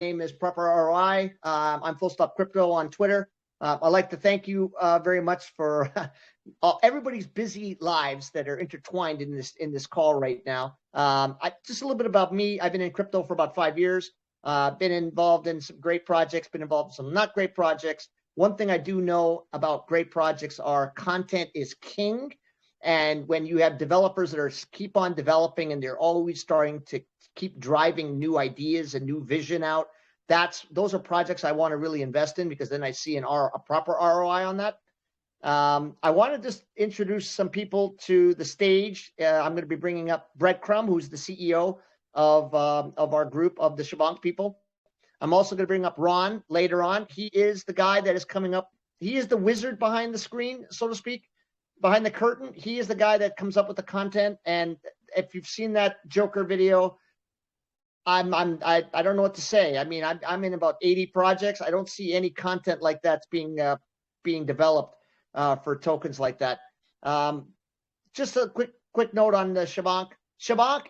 name is Proper ROI. I'm Full Stop Crypto on Twitter. I'd like to thank you very much for everybody's busy lives that are intertwined in this call right now. Just a little bit about me. I've been in crypto for about 5 years. Been involved in some great projects, been involved in some not great projects. One thing I do know about great projects are content is king. And when you have developers that are keep on developing and they're always starting to keep driving new ideas and new vision out, those are projects I want to really invest in, because then I see a proper ROI on that. I want to just introduce some people to the stage. I'm going to be bringing up Breadcrumb, who's the CEO of our group of the Shibonk people. I'm also going to bring up Ron later on. He is the guy that is coming up. He is the wizard behind the screen, so to speak, behind the curtain. He is the guy that comes up with the content. And if you've seen that Joker video, I don't know what to say. I mean, I'm in about 80 projects. I don't see any content like that's being developed for tokens like that. Just a quick note on the Shibonk. Shibonk,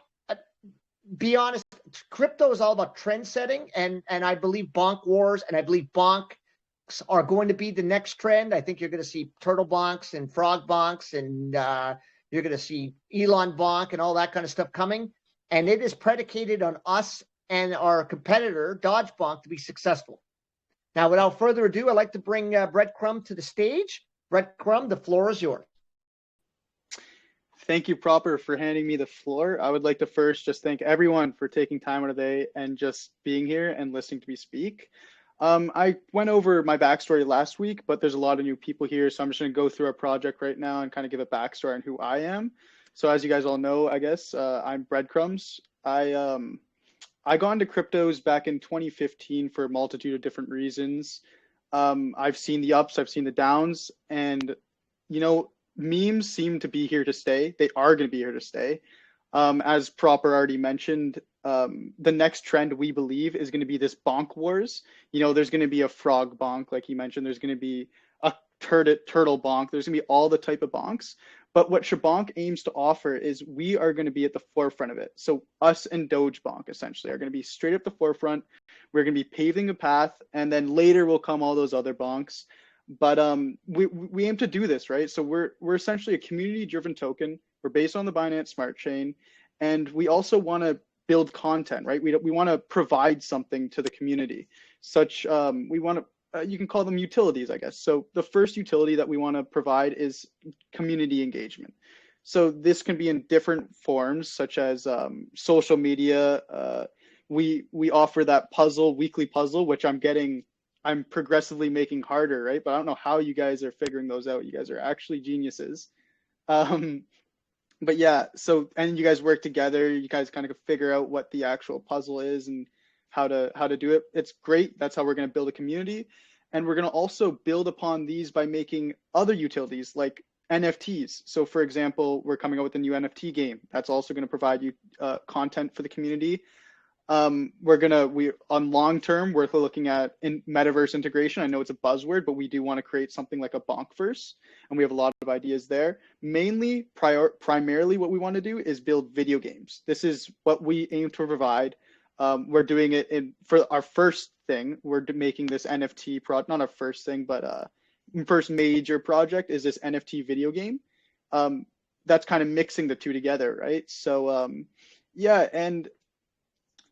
be honest, crypto is all about trend setting, and I believe BonkWars and I believe Bonk are going to be the next trend. I think you're going to see turtle bonks and frog bonks, and you're going to see Elon bonk and all that kind of stuff coming. And it is predicated on us and our competitor, Dodge Bonk, to be successful. Now, without further ado, I'd like to bring Breadcrumb to the stage. Breadcrumb, the floor is yours. Thank you, Proper, for handing me the floor. I would like to first just thank everyone for taking time out of the day and just being here and listening to me speak. I went over my backstory last week, but there's a lot of new people here, so I'm just going to go through our project right now and kind of give a backstory on who I am. So as you guys all know, I guess, I'm Breadcrumbs. I got into cryptos back in 2015 for a multitude of different reasons. I've seen the ups, I've seen the downs, and, you know, memes seem to be here to stay. They are going to be here to stay. As Proper already mentioned, the next trend we believe is going to be this bonk wars. You know, there's going to be a frog bonk, like he mentioned. There's going to be a turtle bonk. There's going to be all the type of bonks. But what Shibonk aims to offer is we are going to be at the forefront of it. So us and Doge Bonk essentially are going to be straight up the forefront. We're going to be paving a path, and then later will come all those other bonks. But we aim to do this, right? So we're essentially a community-driven token. We're based on the Binance Smart Chain, and we also want to build content, right? We want to provide something to the community. We want to. You can call them utilities, I guess. So the first utility that we want to provide is community engagement. So this can be in different forms, such as social media. We offer that weekly puzzle, which I'm progressively making harder, right? But I don't know how you guys are figuring those out. You guys are actually geniuses. But yeah, and you guys work together. You guys kind of figure out what the actual puzzle is and how to do it. It's great. That's how we're going to build a community. And we're going to also build upon these by making other utilities like NFTs. So for example, we're coming out with a new NFT game. That's also going to provide you content for the community. On long term, we're looking at metaverse integration. I know it's a buzzword, but we do want to create something like a Bonkverse, and we have a lot of ideas there. Mainly, primarily what we want to do is build video games. This is what we aim to provide. We're doing it for our first thing. We're making this NFT not our first thing, but first major project is this NFT video game. That's kind of mixing the two together, right? So yeah, and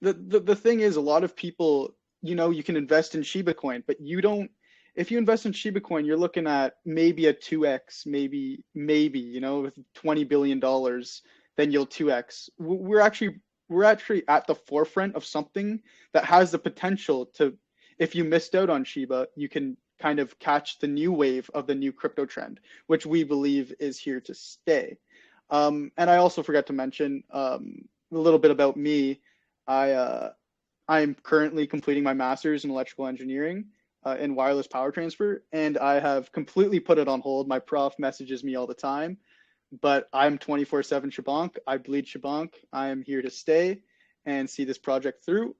the thing is, a lot of people, you know, you can invest in Shiba Coin, but you don't. If you invest in Shiba Coin, you're looking at maybe a 2x, maybe, you know, with $20 billion, then you'll 2x. We're actually at the forefront of something that has the potential to, if you missed out on Shiba, you can kind of catch the new wave of the new crypto trend, which we believe is here to stay. And I also forgot to mention a little bit about me. I'm currently completing my master's in electrical engineering in wireless power transfer, and I have completely put it on hold. My prof messages me all the time, but I'm 24/7 Shibonk. I bleed Shibonk. I am here to stay and see this project through.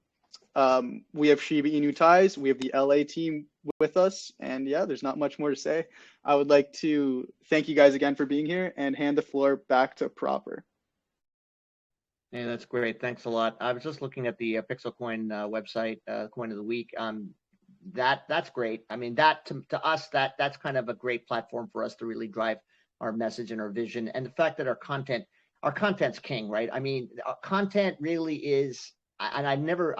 We have Shiba Inu ties. We have the LA team with us, and yeah, there's not much more to say. I would like to thank you guys again for being here and hand the floor back to Proper. Yeah, that's great. Thanks a lot. I was just looking at the Pixl Coin website, Coin of the Week. That's great. I mean, that to us, that's kind of a great platform for us to really drive our message and our vision, and the fact that our content's king, right? I mean, our content really is, and I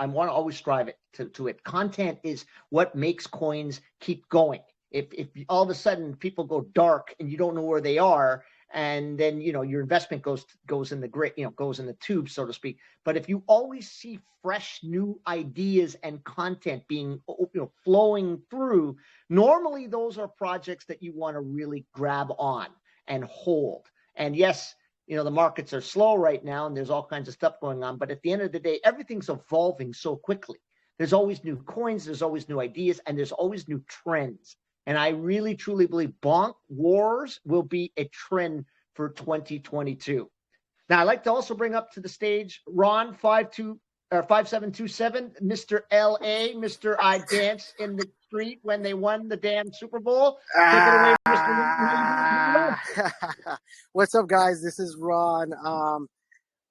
want to always strive to it. Content is what makes coins keep going. If all of a sudden people go dark and you don't know where they are, and then your investment goes in the grit, goes in the tube, so to speak. But if you always see fresh new ideas and content being flowing through, normally those are projects that you want to really grab on and hold. And yes, the markets are slow right now and there's all kinds of stuff going on, but at the end of the day, everything's evolving so quickly. There's always new coins, there's always new ideas, and there's always new trends. And I really, truly believe BonkWars will be a trend for 2022. Now, I'd like to also bring up to the stage Ron 5727, Mr. LA, Mr. I Danced in the Street when they won the damn Super Bowl. Take it away, Mr. What's up, guys? This is Ron.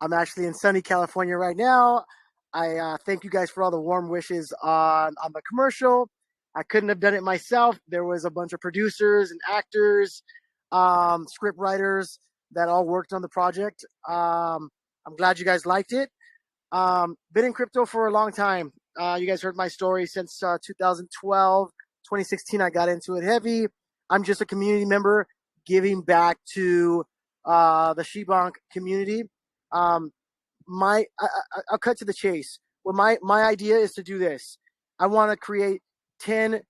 I'm actually in sunny California right now. I thank you guys for all the warm wishes on the commercial. I couldn't have done it myself. There was a bunch of producers and actors, script writers that all worked on the project. I'm glad you guys liked it. Been in crypto for a long time. You guys heard my story since 2012, 2016. I got into it heavy. I'm just a community member giving back to the Shibonk community. I'll cut to the chase. Well, my idea is to do this. I want to create 10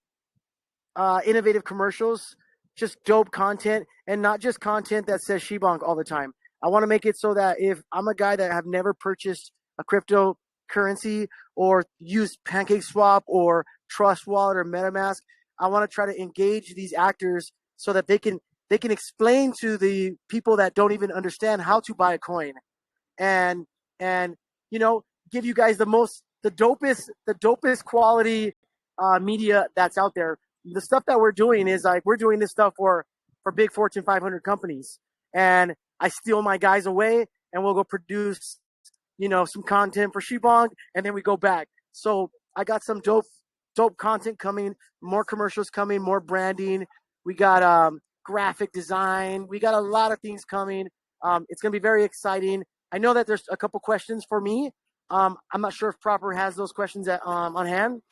innovative commercials, just dope content, and not just content that says Shibonk all the time. I want to make it so that if I'm a guy that have never purchased a cryptocurrency or used PancakeSwap or Trust Wallet or MetaMask, I want to try to engage these actors so that they can explain to the people that don't even understand how to buy a coin, and give you guys the dopest quality media that's out there. The stuff that we're doing is we're doing this stuff for big Fortune 500 companies, and I steal my guys away and we'll go produce some content for Shibong, and then we go back. So I got some dope content coming, more commercials coming, more branding. We got graphic design. We got a lot of things coming. It's going to be very exciting. I know that there's a couple questions for me. I'm not sure if Proper has those questions on hand.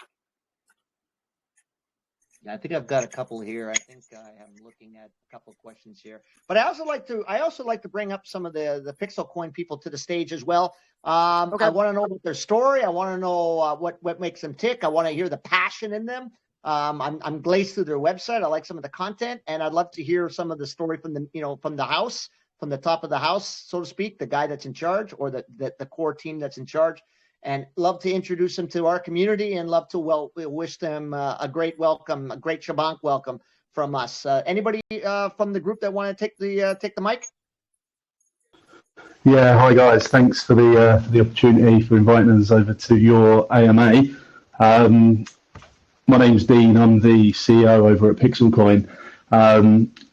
Yeah, I think I've got a couple here. I think I am looking at a couple of questions here. But I also like to bring up some of the Pixl Coin people to the stage as well. Okay. I want to know about their story. I want to know what makes them tick. I want to hear the passion in them. I'm glazed through their website. I like some of the content, and I'd love to hear some of the story from the house, from the top of the house, so to speak, the guy that's in charge, or the core team that's in charge. And love to introduce them to our community, and love to wish them a great welcome, a great Shibonk welcome from us. Anybody from the group that want to take the mic? Yeah, hi guys. Thanks for the opportunity, for inviting us over to your AMA. My name's Dean. I'm the CEO over at Pixl Coin.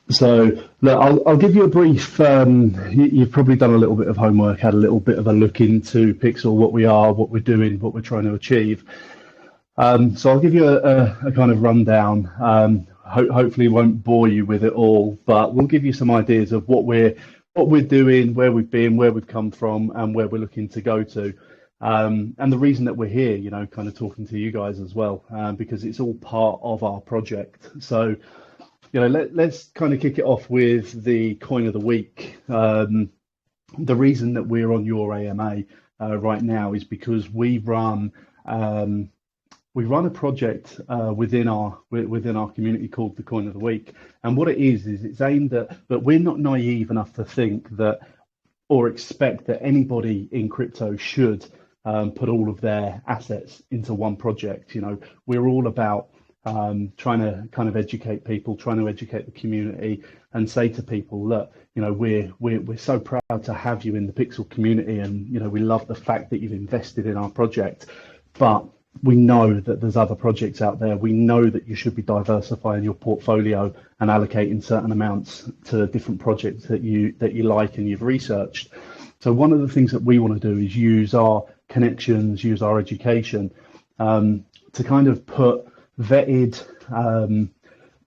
So look, I'll give you a brief. You've probably done a little bit of homework, had a little bit of a look into Pixl, what we are, what we're doing, what we're trying to achieve. So I'll give you a kind of rundown. Hopefully won't bore you with it all, but we'll give you some ideas of what we're doing, where we've been, where we've come from, and where we're looking to go to. And the reason that we're here, kind of talking to you guys as well, because it's all part of our project. So let's kind of kick it off with the coin of the week. The reason that we're on your AMA right now is because we run a project within our community called the Coin of the Week, and what it is it's aimed at. But we're not naive enough to think that or expect that anybody in crypto should put all of their assets into one project. We're all about trying to kind of educate people, trying to educate the community, and say to people, look, we're so proud to have you in the Pixl community, and we love the fact that you've invested in our project, but we know that there's other projects out there. We know that you should be diversifying your portfolio and allocating certain amounts to different projects that you like and you've researched. So one of the things that we want to do is use our connections, use our education to kind of put vetted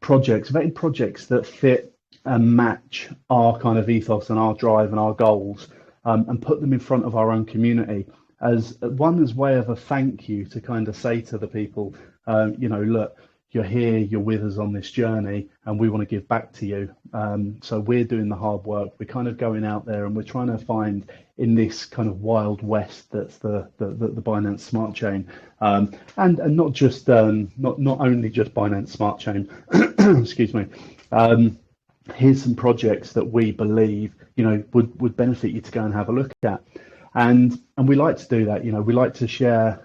projects that fit and match our kind of ethos and our drive and our goals, and put them in front of our own community as way of a thank you, to kind of say to the people, look, you're here, you're with us on this journey, and we want to give back to you. So we're doing the hard work. We're kind of going out there and we're trying to find, in this kind of wild west that's the Binance Smart Chain, and not just not only just Binance Smart Chain, excuse me. Here's some projects that we believe would benefit you to go and have a look at, and we like to do that. We like to share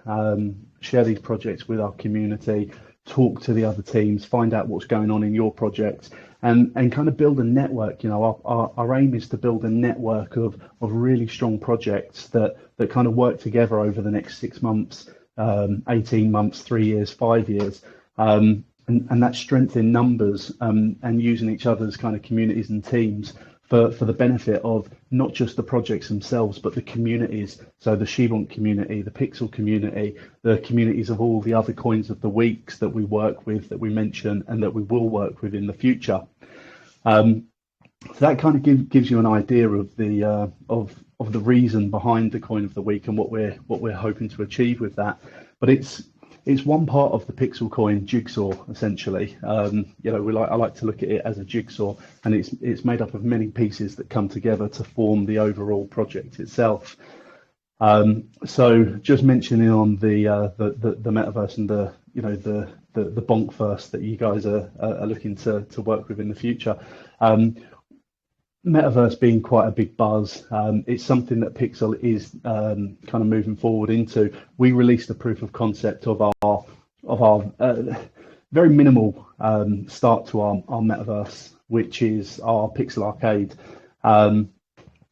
these projects with our community, talk to the other teams, find out what's going on in your projects, and kind of build a network. Our aim is to build a network of really strong projects that kind of work together over the next 6 months, 18 months, 3 years, 5 years, and that strength in numbers, and using each other's kind of communities and teams for the benefit of not just the projects themselves, but the communities. So the Shibonk community, the Pixl community, the communities of all the other coins of the weeks that we work with, that we mention, and that we will work with in the future. So that kind of gives you an idea of the reason behind the coin of the week and what we're hoping to achieve with that. But it's one part of the Pixl Coin jigsaw, essentially. I like to look at it as a jigsaw, and it's made up of many pieces that come together to form the overall project itself. So just mentioning on the metaverse and the BonkWars that you guys are looking to work with in the future. Metaverse being quite a big buzz, it's something that Pixl is kind of moving forward into. We released a proof of concept of our very minimal start to our metaverse, which is our Pixl Arcade.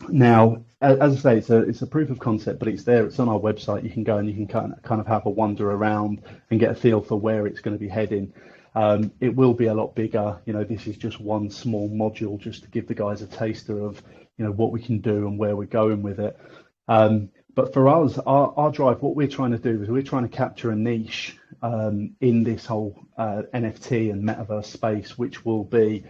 Now, as I say, it's a proof of concept, but it's there. It's on our website. You can go and you can kind of have a wander around and get a feel for where it's going to be heading. It will be a lot bigger. This is just one small module just to give the guys a taster of, what we can do and where we're going with it. But for us, our drive, what we're trying to do is we're trying to capture a niche in this whole NFT and metaverse space, which will be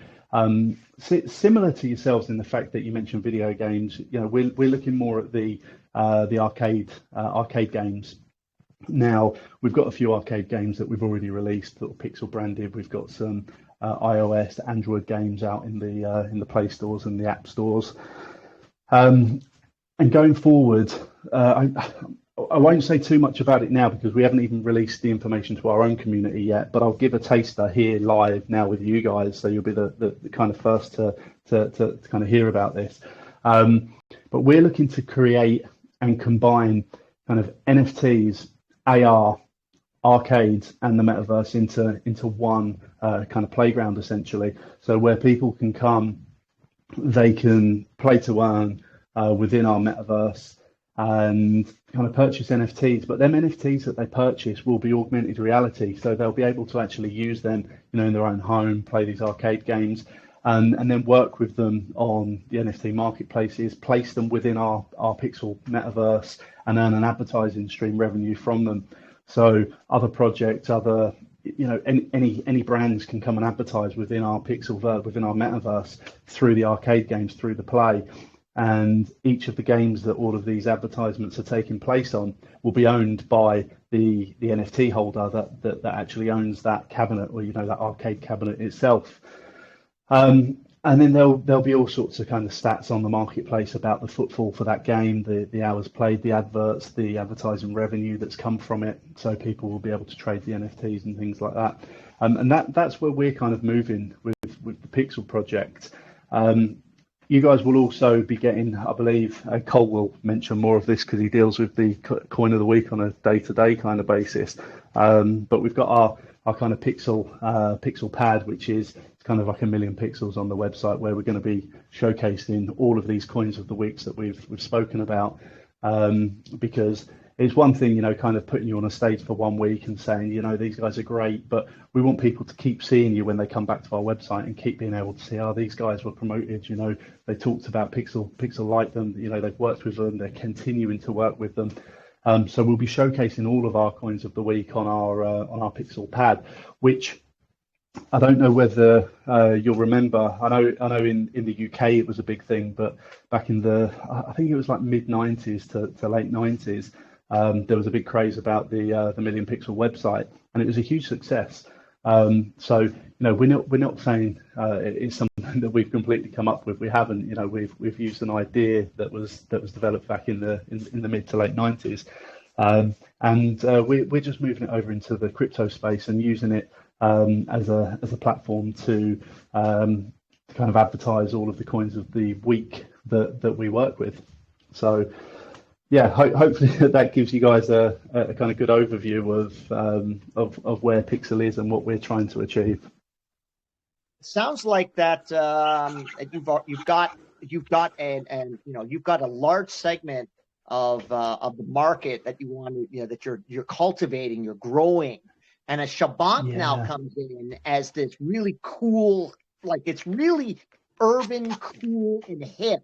similar to yourselves in the fact that you mentioned video games. We're looking more at the arcade games. Now, we've got a few arcade games that we've already released that are Pixl branded. We've got some iOS, Android games out in the Play stores and the App stores. And going forward, I won't say too much about it now because we haven't even released the information to our own community yet. But I'll give a taster here live now with you guys, so you'll be the kind of first to kind of hear about this. But we're looking to create and combine kind of NFTs, AR, arcades, and the metaverse into one kind of playground, essentially. So where people can come, they can play to earn within our metaverse and kind of purchase NFTs. But them NFTs that they purchase will be augmented reality, so they'll be able to actually use them, in their own home, play these arcade games, and then work with them on the NFT marketplaces, place them within our Pixl metaverse, and earn an advertising stream revenue from them. So other projects, any brands can come and advertise within our Pixl within our metaverse through the arcade games, through the play. And each of the games that all of these advertisements are taking place on will be owned by the NFT holder that actually owns that cabinet, or that arcade cabinet itself. And then there'll be all sorts of kind of stats on the marketplace about the footfall for that game, the hours played, the adverts, the advertising revenue that's come from it. So people will be able to trade the NFTs and things like that. And that's where we're kind of moving with the Pixl project. You guys will also be getting, I believe, Cole will mention more of this because he deals with the coin of the week on a day-to-day kind of basis. But we've got our kind of Pixl pad, which is kind of like 1 million pixels on the website, where we're going to be showcasing all of these coins of the weeks that we've spoken about, because it's one thing, you know, kind of putting you on a stage for 1 week and saying, you know, these guys are great, but we want people to keep seeing you when they come back to our website and keep being able to see, oh, these guys were promoted, you know, they talked about Pixl liked them, you know, they've worked with them, they're continuing to work with them. So we'll be showcasing all of our coins of the week on our Pixl pad, which I don't know whether you'll remember. I know in the UK it was a big thing, but back in I think it was like mid 90s to late 90s, there was a big craze about the Million Pixel website, and it was a huge success. So you know, we're not saying it's something that we've completely come up with. We haven't. You know, we've used an idea that was developed back in the mid to late 90s, and we're just moving it over into the crypto space and using it as a platform to kind of advertise all of the coins of the week that we work with. So yeah, hopefully that gives you guys a kind of good overview of where Pixl is and what we're trying to achieve. Sounds like that you've got a large segment of the market that you want to, you know, that you're cultivating, you're growing. And a Shibonk now comes in as this really cool, like it's really urban, cool, and hip.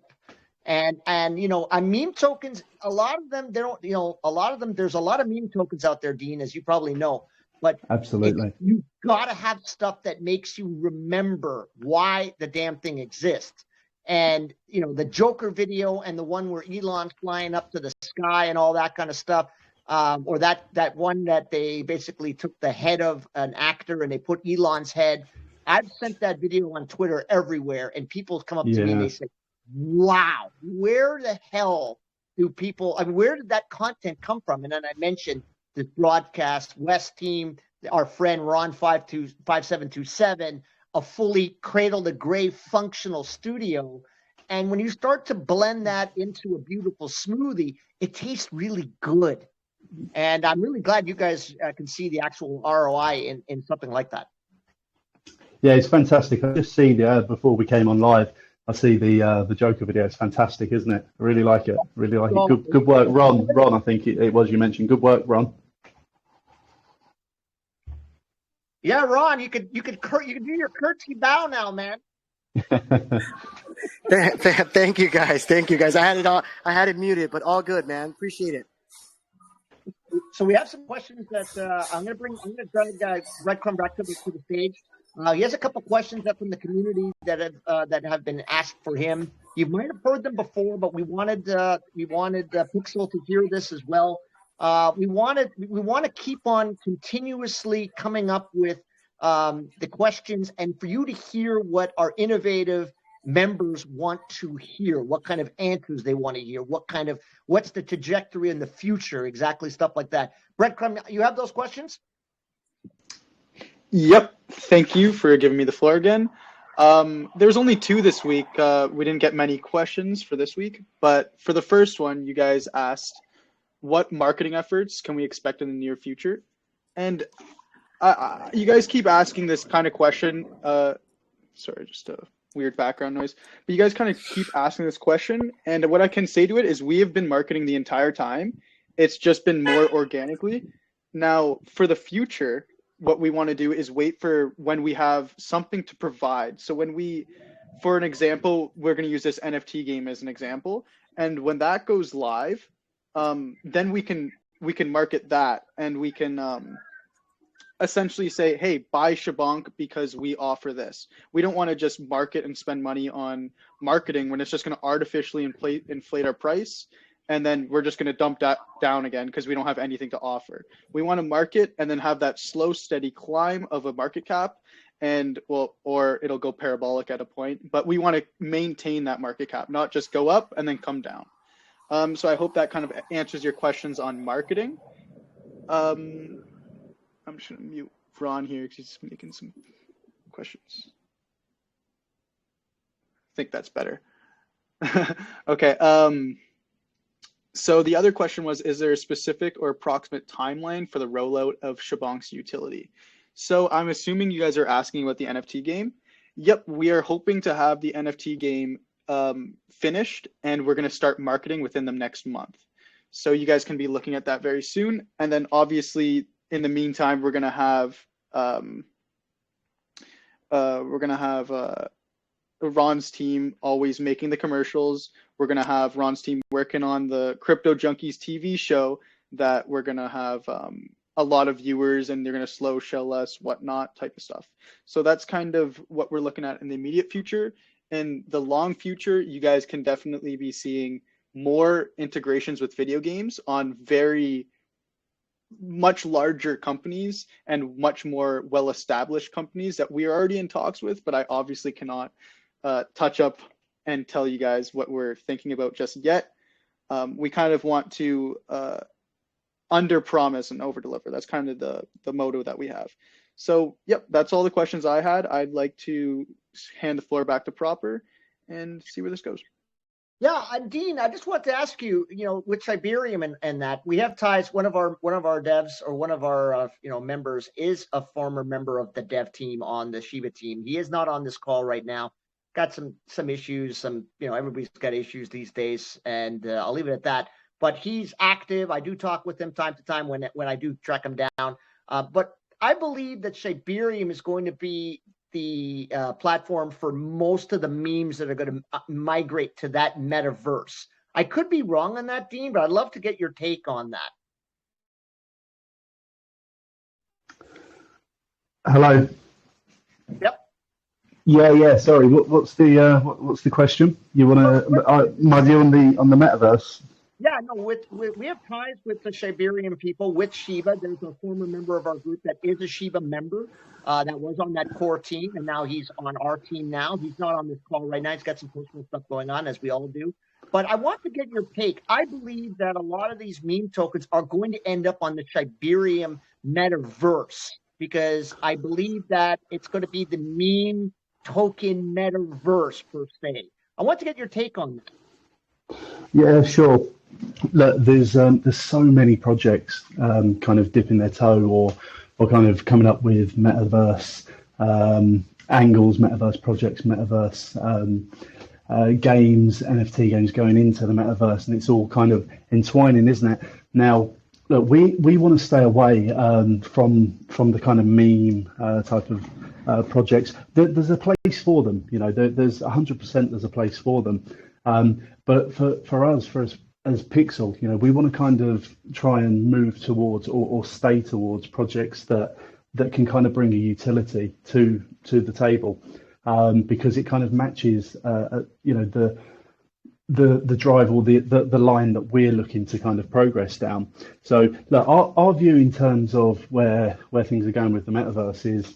And you know, on meme tokens, a lot of them, there's a lot of meme tokens out there, Dean, as you probably know. But absolutely, you've got to have stuff that makes you remember why the damn thing exists. And you know, the Joker video and the one where Elon's flying up to the sky and all that kind of stuff. Or that one that they basically took the head of an actor and they put Elon's head. I've sent that video on Twitter everywhere, and people come up to me and they say, wow, where the hell do people, I mean, where did that content come from? And then I mentioned this broadcast West team, our friend Ron 5727, a fully cradle to grave functional studio. And when you start to blend that into a beautiful smoothie, it tastes really good. And I'm really glad you guys can see the actual ROI in something like that. Yeah, it's fantastic. I just see before we came on live, I see the Joker video. It's fantastic, isn't it? I really like it. Really like it. Good work, Ron. Ron, I think it was you mentioned. Good work, Ron. Yeah, Ron, you could do your curtsy bow now, man. Thank you guys. I had it muted, but all good, man. Appreciate it. So we have some questions that I'm going to drag Breadcrumb back to the stage. He has a couple questions up from the community that have been asked for him. You might have heard them before, but we wanted Pixl to hear this as well. We want to keep on continuously coming up with the questions, and for you to hear what our innovative members want to hear, what kind of answers they want to hear, what's the trajectory in the future, exactly, stuff like that. Breadcrumb, you have those questions? Yep. Thank you for giving me the floor again. There's only 2 this week. We didn't get many questions for this week, but for the first one, you guys asked, what marketing efforts can we expect in the near future? And you guys keep asking this kind of question. Sorry, just a weird background noise. But you guys kind of keep asking this question, and what I can say to it is we have been marketing the entire time. It's just been more organically. Now, for the future, what we want to do is wait for when we have something to provide. So for an example, we're going to use this NFT game as an example. And when that goes live, then we can market that, and we can essentially say, hey, buy Shibonk because we offer this. We don't want to just market and spend money on marketing when it's just going to artificially inflate our price, and then we're just going to dump that down again because we don't have anything to offer. We want to market and then have that slow, steady climb of a market cap, and or it'll go parabolic at a point, but we want to maintain that market cap, not just go up and then come down. So I hope that kind of answers your questions on marketing. I'm just going to mute Ron here because he's making some questions. I think that's better. Okay. So the other question was, is there a specific or approximate timeline for the rollout of Shibonk's utility? So I'm assuming you guys are asking about the NFT game. Yep, we are hoping to have the NFT game finished, and we're going to start marketing within the next month. So you guys can be looking at that very soon. And then obviously in the meantime, we're gonna have Ron's team always making the commercials. We're gonna have Ron's team working on the Crypto Junkies TV show that we're gonna have a lot of viewers, and they're gonna slow shell us, whatnot type of stuff. So that's kind of what we're looking at in the immediate future. In the long future, you guys can definitely be seeing more integrations with video games on very much larger companies and much more well-established companies that we are already in talks with, but I obviously cannot touch up and tell you guys what we're thinking about just yet. We kind of want to under promise and over deliver. That's kind of the motto that we have. So yep, that's all the questions I had. I'd like to hand the floor back to Proper and see where this goes. Yeah, Dean, I just want to ask you, with Shibarium and that, we have ties. One of our devs, or one of our members, is a former member of the dev team on the Shiba team. He is not on this call right now. Got some issues. Everybody's got issues these days, and I'll leave it at that. But he's active. I do talk with him time to time when I do track him down. But I believe that Shibarium is going to be the platform for most of the memes that are going to migrate to that metaverse. I could be wrong on that, Dean, but I'd love to get your take on that. Hello. Yep. Yeah. Sorry. What's the question? You want to my view on the metaverse? Yeah, no. We have ties with the Shibarium people, with Shiba. There's a former member of our group that is a Shiba member that was on that core team, and now he's on our team now. He's not on this call right now. He's got some personal stuff going on, as we all do. But I want to get your take. I believe that a lot of these meme tokens are going to end up on the Shibarium metaverse, because I believe that it's going to be the meme token metaverse per se. I want to get your take on that. Yeah, sure. Look, there's so many projects kind of dipping their toe or kind of coming up with metaverse angles, metaverse projects, metaverse games, NFT games going into the metaverse, and it's all kind of entwining, isn't it? Now, look, we want to stay away from the kind of meme type of projects. There's a place for them, there's 100% there's a place for them. But for us as Pixl, we want to kind of try and move towards or stay towards projects that can kind of bring a utility to the table, because it kind of matches the drive or the line that we're looking to kind of progress down. So look, our view in terms of where things are going with the metaverse is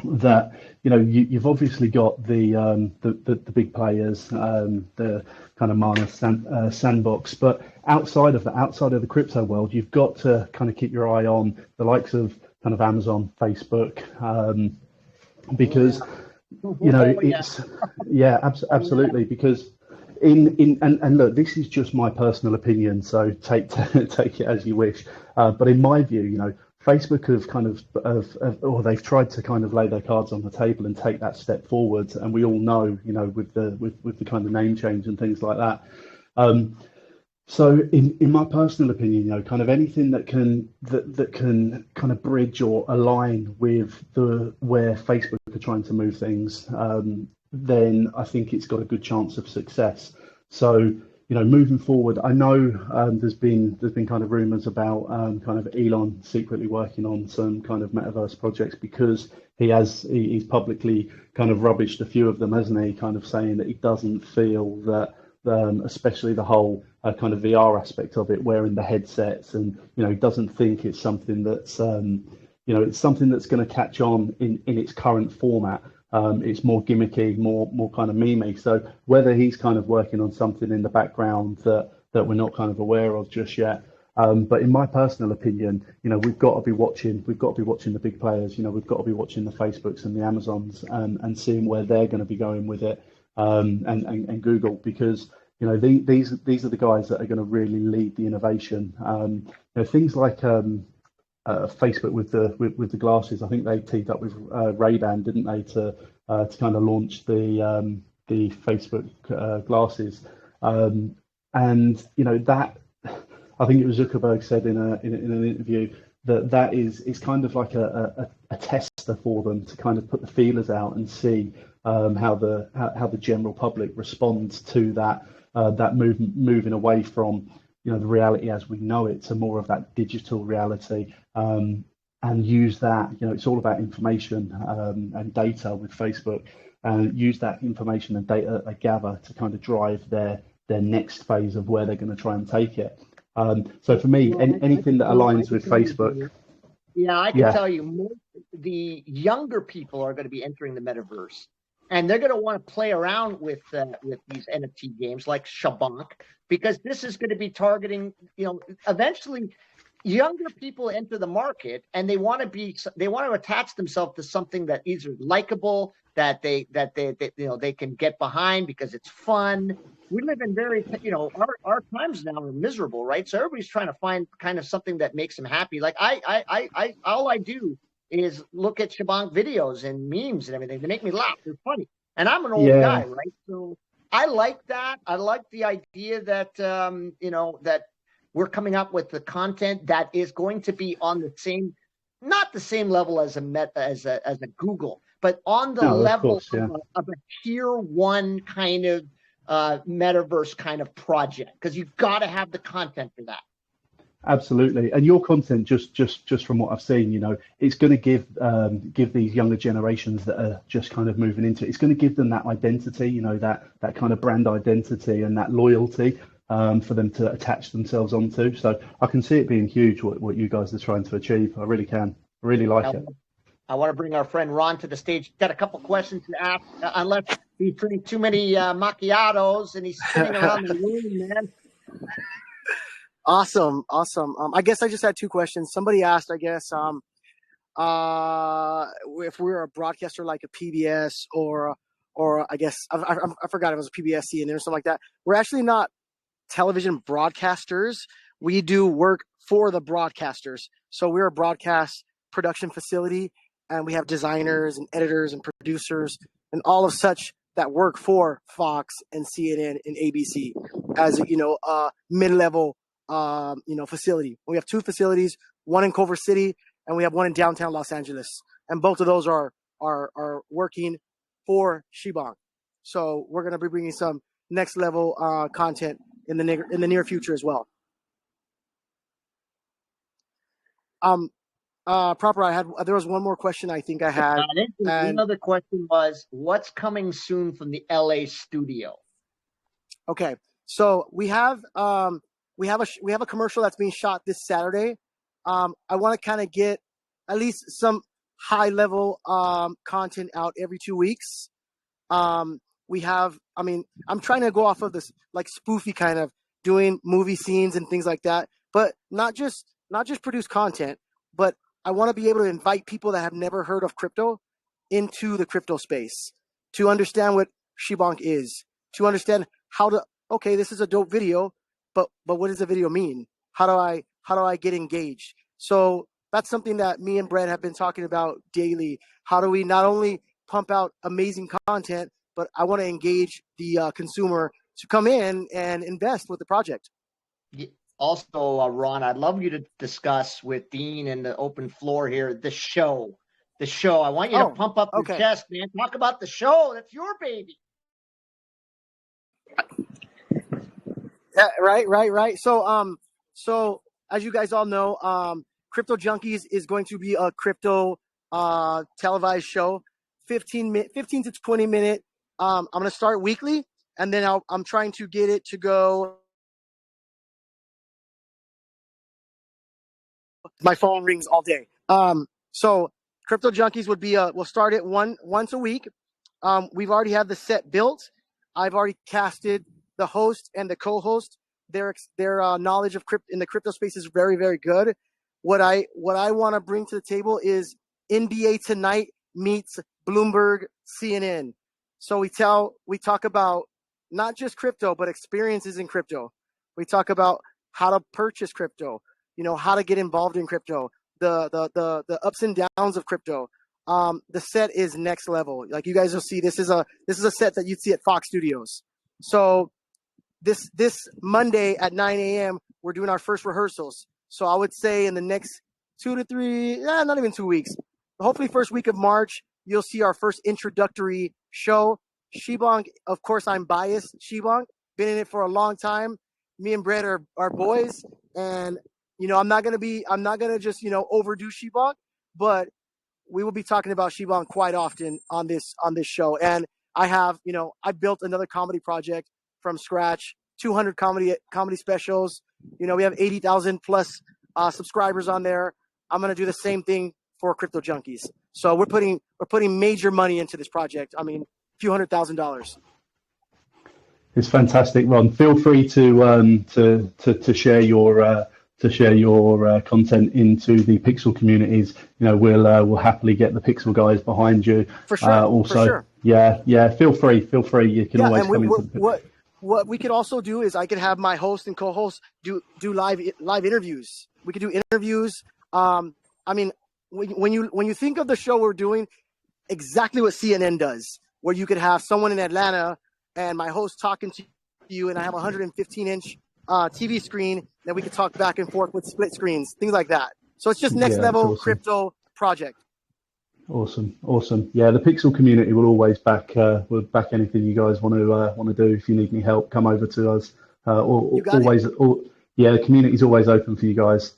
that you've obviously got the big players, the kind of Mana sandbox, but outside of the crypto world, you've got to kind of keep your eye on the likes of kind of Amazon, Facebook, because it's absolutely, because and look, this is just my personal opinion, so take it as you wish, but in my view, Facebook have kind of or they've tried to kind of lay their cards on the table and take that step forward, and we all know, with the kind of name change and things like that. So in my personal opinion, kind of anything that can kind of bridge or align with where Facebook are trying to move things, then I think it's got a good chance of success. So moving forward, I know there's been kind of rumors about kind of Elon secretly working on some kind of metaverse projects, because he's publicly kind of rubbished a few of them, hasn't he? Kind of saying that he doesn't feel that, especially the whole kind of VR aspect of it, wearing the headsets, and he doesn't think it's something that's it's something that's going to catch on in its current format. It's more gimmicky, more kind of memey. So whether he's kind of working on something in the background that we're not kind of aware of just yet. But in my personal opinion, we've got to be watching the big players. We've got to be watching the Facebooks and the Amazons, and seeing where they're going to be going with it, and Google, because these are the guys that are going to really lead the innovation. Things like Facebook with the glasses. I think they teamed up with Ray-Ban, didn't they, to kind of launch the Facebook glasses, and that I think it was Zuckerberg said in an interview that is kind of like a tester for them to kind of put the feelers out and see how the general public responds to that moving away from the reality as we know it to more of that digital reality, and use that. It's all about information and data with Facebook, and use that information and data that they gather to kind of drive their next phase of where they're going to try and take it. So for me, anything that aligns with Facebook. Yeah, I can tell you, the younger people are going to be entering the metaverse, and they're going to want to play around with these NFT games like Shibonk, because this is going to be targeting, eventually younger people enter the market, and they want to attach themselves to something that is likable, that they can get behind because it's fun. We live in very, our times now are miserable, right? So everybody's trying to find kind of something that makes them happy. Like all I do is look at Shibonk videos and memes and everything. They make me laugh. They're funny. And I'm an old guy, right? So I like that. I like the idea that, that we're coming up with the content that is going to be on the same, not the same level as a Google, but on the level of a tier one kind of metaverse kind of project, because you've got to have the content for that. Absolutely, and your content, just from what I've seen, it's going to give these younger generations that are just kind of moving into it. It's going to give them that identity, that kind of brand identity and that loyalty for them to attach themselves onto. So I can see it being huge what you guys are trying to achieve. I really can. I really like it. I want to bring our friend Ron to the stage. Got a couple questions to ask, unless he's drinking too many macchiatos and he's sitting around the room, man. Awesome. I guess I just had two questions. Somebody asked, I guess, if we're a broadcaster like a PBS or I guess I forgot if it was a PBS, CNN or something like that. We're actually not television broadcasters. We do work for the broadcasters. So we're a broadcast production facility, and we have designers and editors and producers and all of such that work for Fox and CNN and ABC as a mid-level facility. We have two facilities, one in Culver City and we have one in downtown Los Angeles, and both of those are working for Shibong. So we're going to be bringing some next level content in the near future as well. There was one more question I think I had. Another question was, what's coming soon from the LA studio? Okay, so we have a commercial that's being shot this Saturday. I want to kind of get at least some high level content out every 2 weeks. I'm trying to go off of this like spoofy kind of doing movie scenes and things like that, but not just produce content, but I want to be able to invite people that have never heard of crypto into the crypto space to understand what Shibonk is, to understand this is a dope video, but what does the video mean? How do I get engaged? So that's something that me and Brett have been talking about daily. How do we not only pump out amazing content, but I want to engage the consumer to come in and invest with the project. Also, Ron, I'd love you to discuss with Dean and the open floor here the show. I want you to pump up your chest, man. Talk about the show. That's your baby. Yeah, right. So as you guys all know, Crypto Junkies is going to be a crypto televised show, 15 to 20 minute. I'm going to start weekly, and then I'm trying to get it to go. My phone rings all day. So Crypto Junkies would be we'll start it once a week. We've already had the set built. I've already casted the host and the co-host. Their knowledge of in the crypto space is very, very good. What I want to bring to the table is NBA Tonight meets Bloomberg CNN. So we talk about not just crypto, but experiences in crypto. We talk about how to purchase crypto, how to get involved in crypto, the ups and downs of crypto. The set is next level. Like you guys will see, this is a set that you'd see at Fox Studios. So this Monday at 9 a.m. we're doing our first rehearsals. So I would say in the next 2 to 3, not even 2 weeks, hopefully first week of March, you'll see our first introductory show. Shibong, of course, I'm biased. Shibong, been in it for a long time. Me and Brett are boys, and I'm not gonna just overdo Shibong, but we will be talking about Shibong quite often on this show. And I built another comedy project from scratch, 200 comedy specials. We have 80,000 plus subscribers on there. I'm gonna do the same thing for Crypto Junkies. So we're putting major money into this project. I mean, a few $100,000. It's fantastic, Ron. Feel free to share your content into the Pixel communities. We'll happily get the Pixel guys behind you. For sure. Also, for sure. Yeah. Feel free. You can always come into. What we could also do is I could have my host and co-host do live interviews. We could do interviews. I mean, when you think of the show we're doing, exactly what CNN does, where you could have someone in Atlanta and my host talking to you, and I have a 115-inch TV screen that we could talk back and forth with split screens, things like that. So it's just next level awesome. Crypto project. Awesome. Yeah, the Pixel community will always back anything you guys want to do. If you need any help, come over to us. The community's always open for you guys.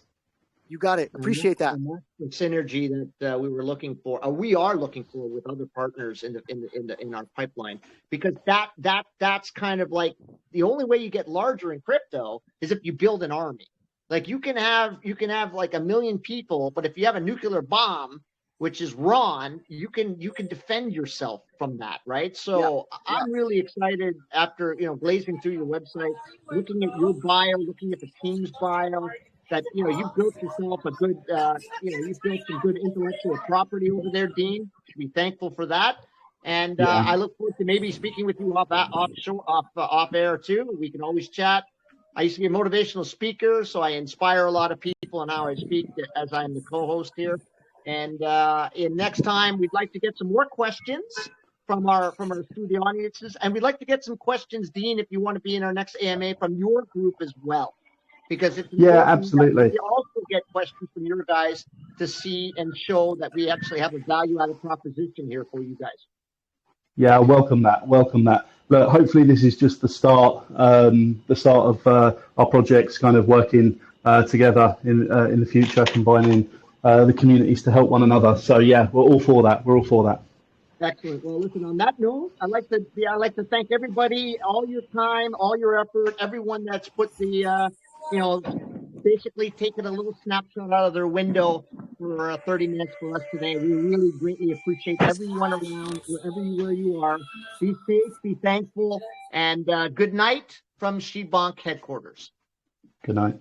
You got it. Appreciate that. And that's the synergy that we were looking for. We are looking for with other partners in our pipeline, because that's kind of like the only way you get larger in crypto is if you build an army. Like you can have like 1 million people, but if you have a nuclear bomb, which is Ron, you can defend yourself from that, right? So yeah. I'm really excited after glazing through your website, looking at your bio, looking at the team's bio, that you've built yourself a good you've built some good intellectual property over there, Dean. Should be thankful for that. And I look forward to maybe speaking with you off air too. We can always chat. I used to be a motivational speaker, so I inspire a lot of people in how I speak as I'm the co-host here. And in next time, we'd like to get some more questions from our studio audiences, and we'd like to get some questions, Dean, if you want to be in our next AMA, from your group as well, because it's absolutely. We also get questions from your guys to see and show that we actually have a value-added proposition here for you guys. Yeah, welcome that. Look, hopefully this is just the start of our projects kind of working together in the future, combining the communities to help one another. So yeah, we're all for that. Excellent. Well, listen, on that note, I'd like to thank everybody, all your time, all your effort, everyone that's put the basically taken a little snapshot out of their window for 30 minutes for us today. We really greatly appreciate everyone around, wherever you are. Be safe, be thankful, and good night from Shibonk headquarters. Good night.